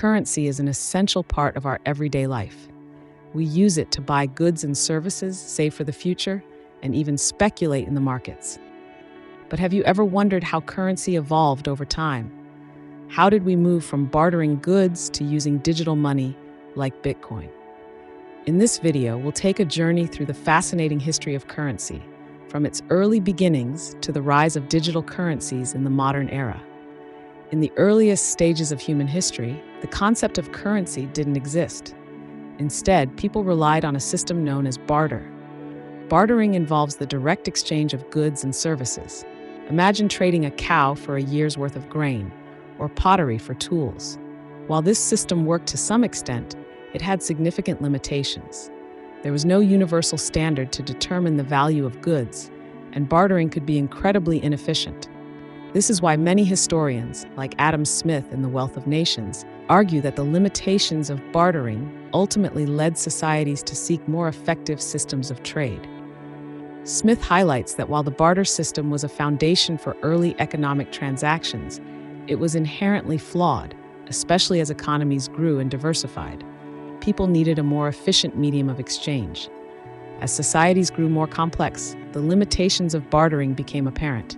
currency is an essential part of our everyday life. We use it to buy goods and services, save for the future, and even speculate in the markets. But have you ever wondered how currency evolved over time? How did we move from bartering goods to using digital money like Bitcoin? In this video, we'll take a journey through the fascinating history of currency, from its early beginnings to the rise of digital currencies in the modern era. In the earliest stages of human history, the concept of currency didn't exist. Instead, people relied on a system known as barter. Bartering involves the direct exchange of goods and services. Imagine trading a cow for a year's worth of grain, or pottery for tools. While this system worked to some extent, it had significant limitations. There was no universal standard to determine the value of goods, and bartering could be incredibly inefficient. This is why many historians, like Adam Smith in The Wealth of Nations, argue that the limitations of bartering ultimately led societies to seek more effective systems of trade. Smith highlights that while the barter system was a foundation for early economic transactions, it was inherently flawed, especially as economies grew and diversified. People needed a more efficient medium of exchange. As societies grew more complex, the limitations of bartering became apparent.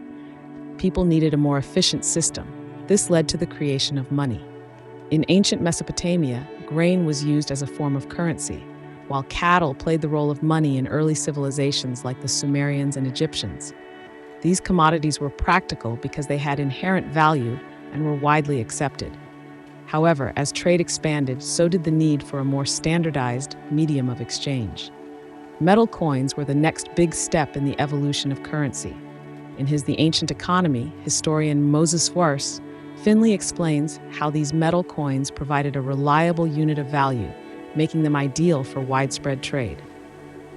People needed a more efficient system. This led to the creation of money. In ancient Mesopotamia, grain was used as a form of currency, while cattle played the role of money in early civilizations like the Sumerians and Egyptians. These commodities were practical because they had inherent value and were widely accepted. However, as trade expanded, so did the need for a more standardized medium of exchange. Metal coins were the next big step in the evolution of currency. In his The Ancient Economy, historian Moses Swartz Finley explains how these metal coins provided a reliable unit of value, making them ideal for widespread trade.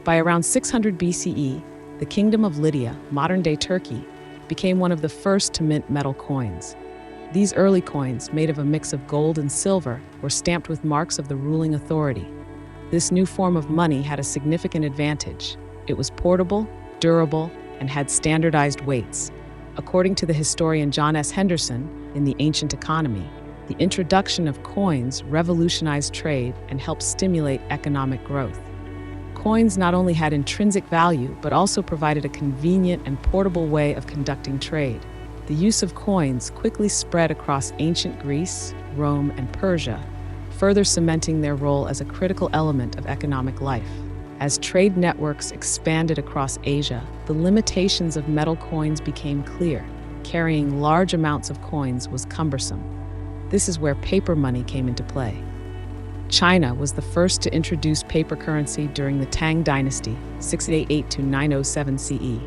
By around 600 BCE, the Kingdom of Lydia, modern-day Turkey, became one of the first to mint metal coins. These early coins, made of a mix of gold and silver, were stamped with marks of the ruling authority. This new form of money had a significant advantage. It was portable, durable, and had standardized weights. According to the historian John S. Henderson in The Ancient Economy, the introduction of coins revolutionized trade and helped stimulate economic growth. Coins not only had intrinsic value, but also provided a convenient and portable way of conducting trade. The use of coins quickly spread across ancient Greece, Rome, and Persia, further cementing their role as a critical element of economic life. As trade networks expanded across Asia, the limitations of metal coins became clear. Carrying large amounts of coins was cumbersome. This is where paper money came into play. China was the first to introduce paper currency during the Tang Dynasty, 688 to 907 CE.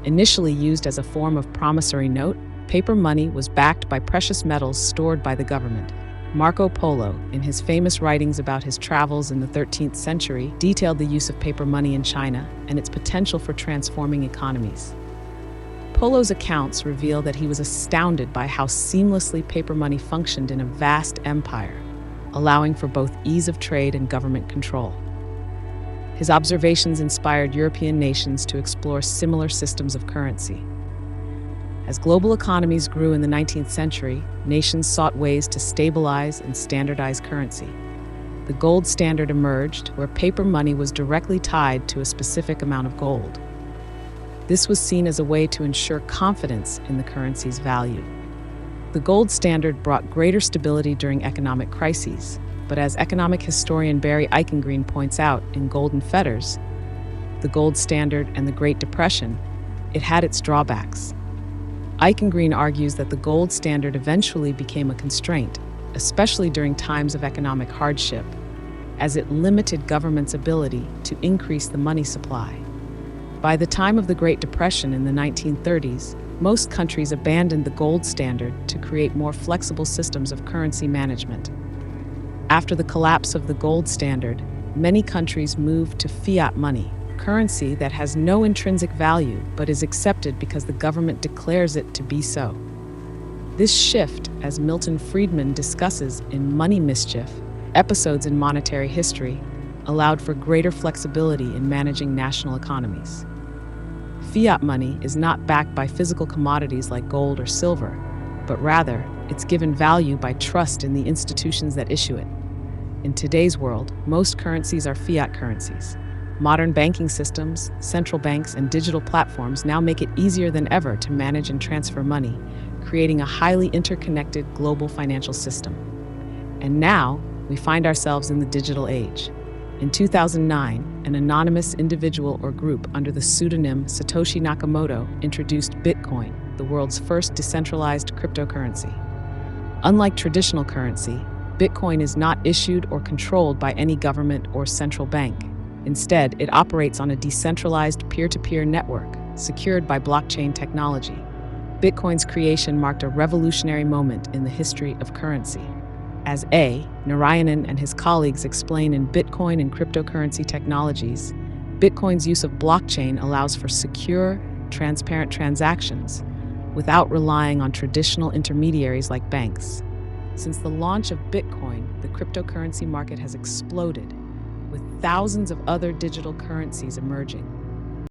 Initially used as a form of promissory note, paper money was backed by precious metals stored by the government. Marco Polo, in his famous writings about his travels in the 13th century, detailed the use of paper money in China and its potential for transforming economies. Polo's accounts reveal that he was astounded by how seamlessly paper money functioned in a vast empire, allowing for both ease of trade and government control. His observations inspired European nations to explore similar systems of currency. As global economies grew in the 19th century, nations sought ways to stabilize and standardize currency. The gold standard emerged, where paper money was directly tied to a specific amount of gold. This was seen as a way to ensure confidence in the currency's value. The gold standard brought greater stability during economic crises, but as economic historian Barry Eichengreen points out in Golden Fetters, the gold standard and the Great Depression, it had its drawbacks. Eichengreen argues that the gold standard eventually became a constraint, especially during times of economic hardship, as it limited governments' ability to increase the money supply. By the time of the Great Depression in the 1930s, most countries abandoned the gold standard to create more flexible systems of currency management. After the collapse of the gold standard, many countries moved to fiat money, currency that has no intrinsic value but is accepted because the government declares it to be so. This shift, as Milton Friedman discusses in Money Mischief, Episodes in Monetary History, allowed for greater flexibility in managing national economies. Fiat money is not backed by physical commodities like gold or silver, but rather It's given value by trust in the institutions that issue it. In today's world, most currencies are fiat currencies. Modern banking systems, central banks, and digital platforms now make it easier than ever to manage and transfer money, creating a highly interconnected global financial system. And now, we find ourselves in the digital age. In 2009, an anonymous individual or group under the pseudonym Satoshi Nakamoto introduced Bitcoin, the world's first decentralized cryptocurrency. Unlike traditional currency, Bitcoin is not issued or controlled by any government or central bank. Instead, it operates on a decentralized peer-to-peer network, secured by blockchain technology. Bitcoin's creation marked a revolutionary moment in the history of currency. As A. Narayanan and his colleagues explain in Bitcoin and Cryptocurrency Technologies, Bitcoin's use of blockchain allows for secure, transparent transactions without relying on traditional intermediaries like banks. Since the launch of Bitcoin, the cryptocurrency market has exploded, with thousands of other digital currencies emerging.